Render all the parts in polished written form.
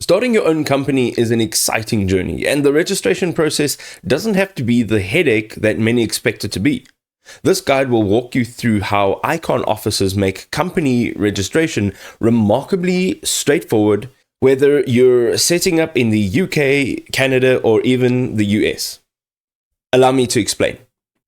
Starting your own company is an exciting journey, and the registration process doesn't have to be the headache that many expect it to be. This guide will walk you through how Icon offices make company registration remarkably straightforward, whether you're setting up in the UK, Canada, or even the US. Allow me to explain.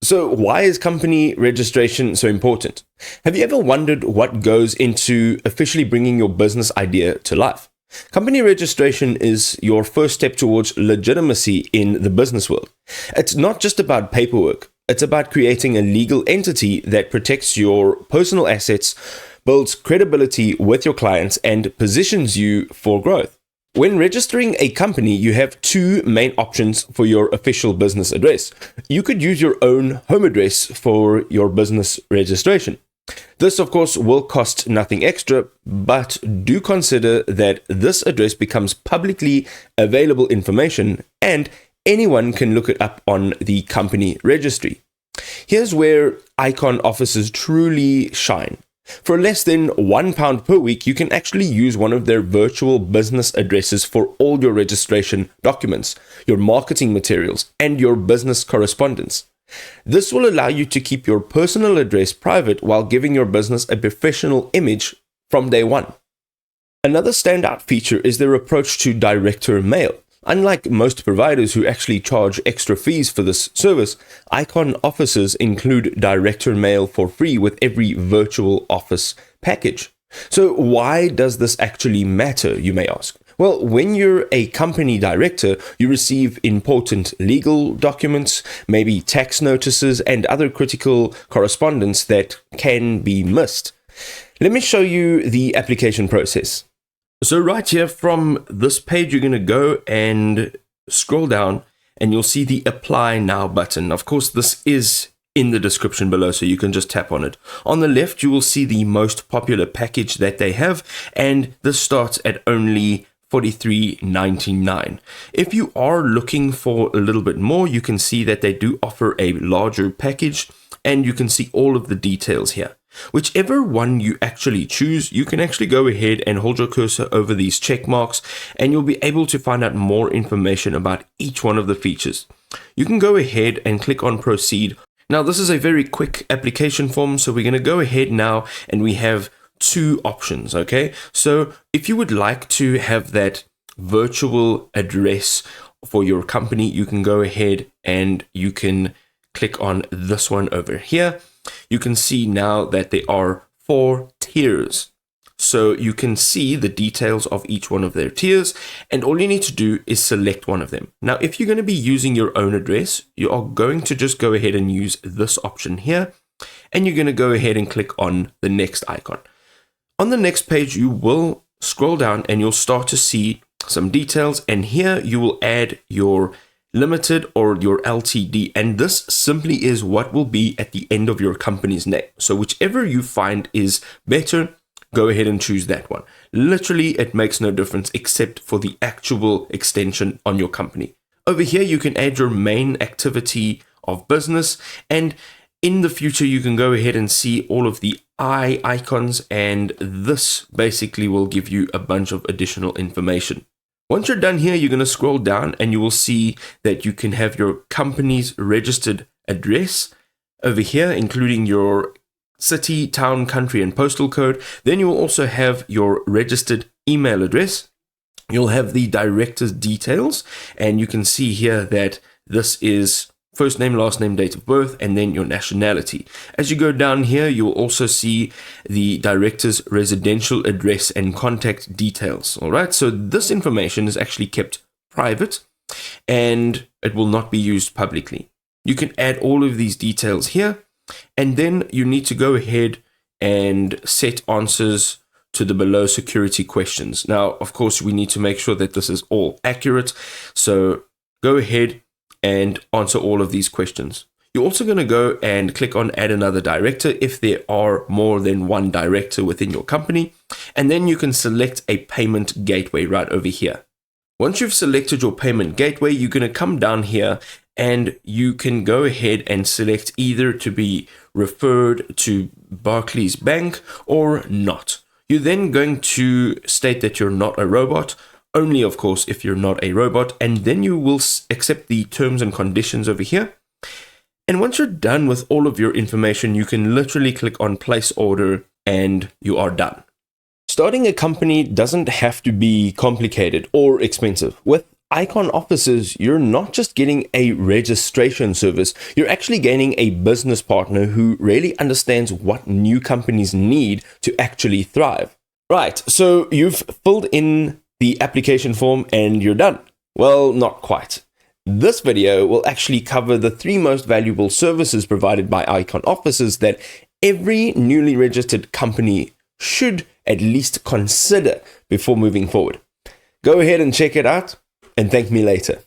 So, why is company registration so important? Have you ever wondered what goes into officially bringing your business idea to life? Company registration is your first step towards legitimacy in the business world. It's not just about paperwork. It's about creating a legal entity that protects your personal assets, builds credibility with your clients, and positions you for growth. When registering a company, you have two main options for your official business address. You could use your own home address for your business registration. This, of course, will cost nothing extra, but do consider that this address becomes publicly available information and anyone can look it up on the company registry. Here's where Icon offices truly shine. For less than £1 per week, you can actually use one of their virtual business addresses for all your registration documents, your marketing materials, and your business correspondence. This will allow you to keep your personal address private while giving your business a professional image from day one. Another standout feature is their approach to director mail. Unlike most providers who actually charge extra fees for this service, Icon offices include director mail for free with every virtual office package. So why does this actually matter, you may ask? Well, when you're a company director, you receive important legal documents, maybe tax notices, and other critical correspondence that can be missed. Let me show you the application process. So right here from this page, you're going to go and scroll down and you'll see the Apply Now button. Of course, this is in the description below, so you can just tap on it. On the left, you will see the most popular package that they have, and this starts at only $43.99. If you are looking for a little bit more, you can see that they do offer a larger package, and you can see all of the details here. Whichever one you actually choose, you can actually go ahead and hold your cursor over these check marks, and you'll be able to find out more information about each one of the features. You can go ahead and click on Proceed. Now, this is a very quick application form, so we're going to go ahead now, and we have two options, okay? So if you would like to have that virtual address for your company, you can go ahead and you can click on this one over here. You can see now that there are 4 tiers. So you can see the details of each one of their tiers, and all you need to do is select one of them. Now, if you're going to be using your own address, you are going to just go ahead and use this option here, and you're going to go ahead and click on the next icon. On the next page, you will scroll down and you'll start to see some details, and here you will add your limited or your LTD, and this simply is what will be at the end of your company's name. So whichever you find is better, go ahead and choose that one. Literally, it makes no difference except for the actual extension on your company. Over here, you can add your main activity of business, and in the future, you can go ahead and see all of the icons, and this basically will give you a bunch of additional information. Once you're done here, you're going to scroll down and you will see that you can have your company's registered address over here, including your city, town, country, and postal code. Then you will also have your registered email address. You'll have the director's details, and you can see here that this is first name, last name, date of birth, and then your nationality. As you go down here, you'll also see the director's residential address and contact details. All right, so this information is actually kept private and it will not be used publicly. You can add all of these details here, and then you need to go ahead and set answers to the below security questions. Now, of course, we need to make sure that this is all accurate. So go ahead and answer all of these questions. You're also going to go and click on add another director if there are more than one director within your company, and then you can select a payment gateway right over here. Once you've selected your payment gateway, you're going to come down here and you can go ahead and select either to be referred to Barclays Bank or not. You're then going to state that you're not a robot, only, of course, if you're not a robot, and then you will accept the terms and conditions over here. And once you're done with all of your information, you can literally click on place order and you are done. Starting a company doesn't have to be complicated or expensive. With Icon Offices, you're not just getting a registration service, you're actually gaining a business partner who really understands what new companies need to actually thrive. Right, so you've filled in the application form and you're done. Well, not quite. This video will actually cover the 3 most valuable services provided by Icon Offices that every newly registered company should at least consider before moving forward. Go ahead and check it out and thank me later.